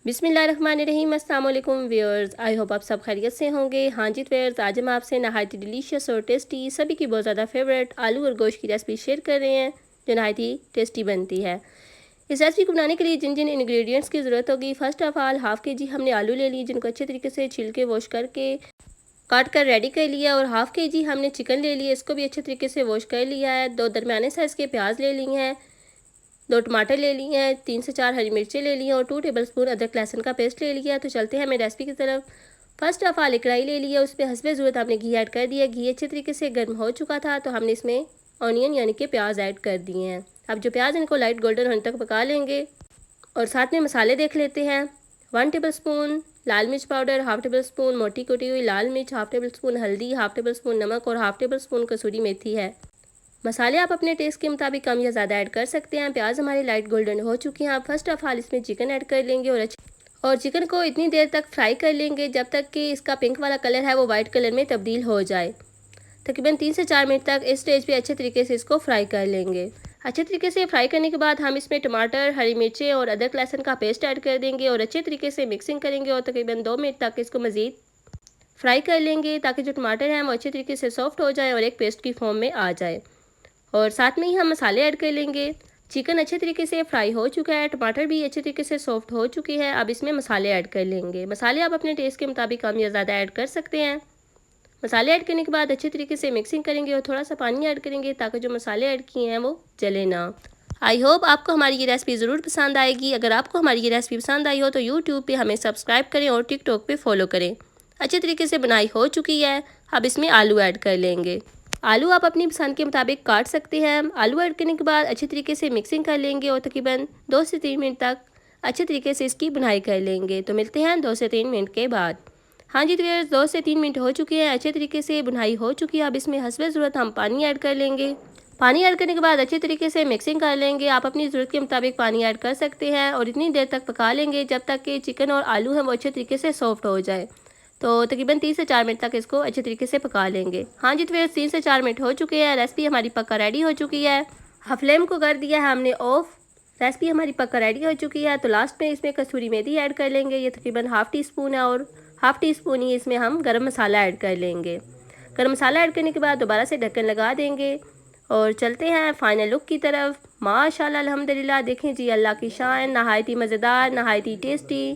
बिस्मिल्लाहिर्रहमानिर्रहीम, अस्सलाम वालेकुम व्यूअर्स। आई होप आप सब खैरियत से होंगे। हाँ जी व्यूअर्स, आज हम आपसे नहायत ही डिलीशियस और टेस्टी, सभी की बहुत ज़्यादा फेवरेट आलू और गोश्त की रेसिपी शेयर कर रहे हैं जो नहायत ही टेस्टी बनती है। इस रेसिपी को बनाने के लिए जिन जिन इंग्रेडिएंट्स की ज़रूरत होगी, फ़र्स्ट ऑफ़ ऑल हाफ़ के जी हमने आलू ले लिए जिनको अच्छे तरीके से छिल के वॉश करके काट कर रेडी कर लिया, और हाफ़ के जी हमने चिकन ले लिया, इसको भी अच्छे तरीके से वॉश कर लिया है। 2 दरमियाने साइज़ के प्याज ले लिए हैं, 2 टमाटर ले लिए हैं, 3 से 4 हरी मिर्चें ले ली हैं और 2 टेबलस्पून अदरक लहसुन का पेस्ट ले लिया। तो चलते हैं हमें रेसिपी की तरफ। फर्स्ट ऑफ ऑल एक कढ़ाई ले लिया, उस पर हस्बे ज़रूरत हमने घी ऐड कर दिया। घी अच्छे तरीके से गर्म हो चुका था तो हमने इसमें ऑनियन यानी कि प्याज ऐड कर दिए हैं। अब जो प्याज इनको लाइट गोल्डन होने तक पका लेंगे, और साथ में मसाले देख लेते हैं। 1 टेबलस्पून लाल मिर्च पाउडर, हाफ़ टेबल स्पून मोटी कुटी हुई लाल मिर्च, हाफ़ टेबल स्पून हल्दी, हाफ़ टेबल स्पून नमक और हाफ़ टेबल स्पून कसूरी मेथी है। मसाले आप अपने टेस्ट के मुताबिक कम या ज़्यादा ऐड कर सकते हैं। प्याज हमारी लाइट गोल्डन हो चुकी हैं। आप फर्स्ट ऑफ ऑल इसमें चिकन ऐड कर लेंगे और चिकन को इतनी देर तक फ्राई कर लेंगे जब तक कि इसका पिंक वाला कलर है वो वाइट कलर में तब्दील हो जाए। तकरीबन 3 से 4 मिनट तक इस स्टेज पे अच्छे तरीके से इसको फ्राई कर लेंगे। अच्छे तरीके से फ्राई करने के बाद हम इसमें टमाटर, हरी मिर्चें और अदरक लहसुन का पेस्ट ऐड कर देंगे और अच्छे तरीके से मिक्सिंग करेंगे और तकरीबन 2 मिनट तक इसको मज़ीद फ्राई कर लेंगे ताकि जो टमाटर हैं वो अच्छे तरीके से सॉफ्ट हो जाए और एक पेस्ट की फॉर्म में आ जाए। और साथ में ही हम मसाले ऐड कर लेंगे। चिकन अच्छे तरीके से फ्राई हो चुका है, टमाटर भी अच्छे तरीके से सॉफ्ट हो चुके हैं। अब इसमें मसाले ऐड कर लेंगे। मसाले आप अपने टेस्ट के मुताबिक कम या ज़्यादा ऐड कर सकते हैं। मसाले ऐड करने के बाद अच्छे तरीके से मिक्सिंग करेंगे और थोड़ा सा पानी ऐड करेंगे ताकि जो मसाले ऐड किए हैं वो जले ना। आई होप आपको हमारी ये रेसिपी ज़रूर पसंद आएगी। अगर आपको हमारी ये रेसिपी पसंद आई हो तो यूट्यूब पे हमें सब्सक्राइब करें और टिकटॉक पे फॉलो करें। अच्छे तरीके से बनाई हो चुकी है। अब इसमें आलू ऐड कर लेंगे। आलू आप अपनी पसंद के मुताबिक काट सकते हैं। आलू ऐड करने के बाद अच्छे तरीके से मिक्सिंग कर लेंगे और तकरीबन 2 से 3 मिनट तक अच्छे तरीके से इसकी बुनाई कर लेंगे। तो मिलते हैं 2 से 3 मिनट के बाद। हाँ जी, तो ये 2 से 3 मिनट हो चुके हैं, अच्छे तरीके से बुनाई हो चुकी है। अब इसमें हस्बे ज़रूरत हम पानी ऐड कर लेंगे। पानी ऐड करने के बाद अच्छे तरीके से मिक्सिंग कर लेंगे। आप अपनी ज़रूरत के मुताबिक पानी ऐड कर सकते हैं और इतनी देर तक पका लेंगे जब तक कि चिकन और आलू हैं वो अच्छे तरीके से सॉफ्ट हो जाए। तो तकरीबन 3 से 4 मिनट तक इसको अच्छे तरीके से पका लेंगे। हाँ जी, तो फिर 3 से 4 मिनट हो चुके हैं, रेसिपी हमारी पक्का रेडी हो चुकी है। फ्लेम को कर दिया है हमने ऑफ। रेसिपी हमारी पक्का रेडी हो चुकी है। तो लास्ट में इसमें कसूरी मेथी ऐड कर लेंगे, ये तकरीबन हाफ़ टी स्पून है, और हाफ़ टी स्पून ही इसमें हम गरम मसाला ऐड कर लेंगे। गरम मसाला ऐड करने के बाद दोबारा से ढक्कन लगा देंगे और चलते हैं फाइनल लुक की तरफ। माशाल्लाह अल्हम्दुलिल्लाह, देखें जी, अल्लाह की शान, नहायत ही मज़ेदार, नहायत ही टेस्टी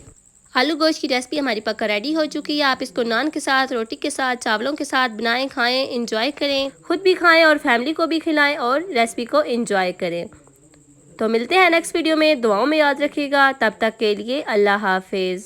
आलू गोश्त की रेसिपी हमारी पक्का रेडी हो चुकी है। आप इसको नान के साथ, रोटी के साथ, चावलों के साथ बनाएं, खाएं, इंजॉय करें, खुद भी खाएं और फैमिली को भी खिलाएं और रेसिपी को इंजॉय करें। तो मिलते हैं नेक्स्ट वीडियो में। दुआओं में याद रखिएगा। तब तक के लिए अल्लाह हाफिज़।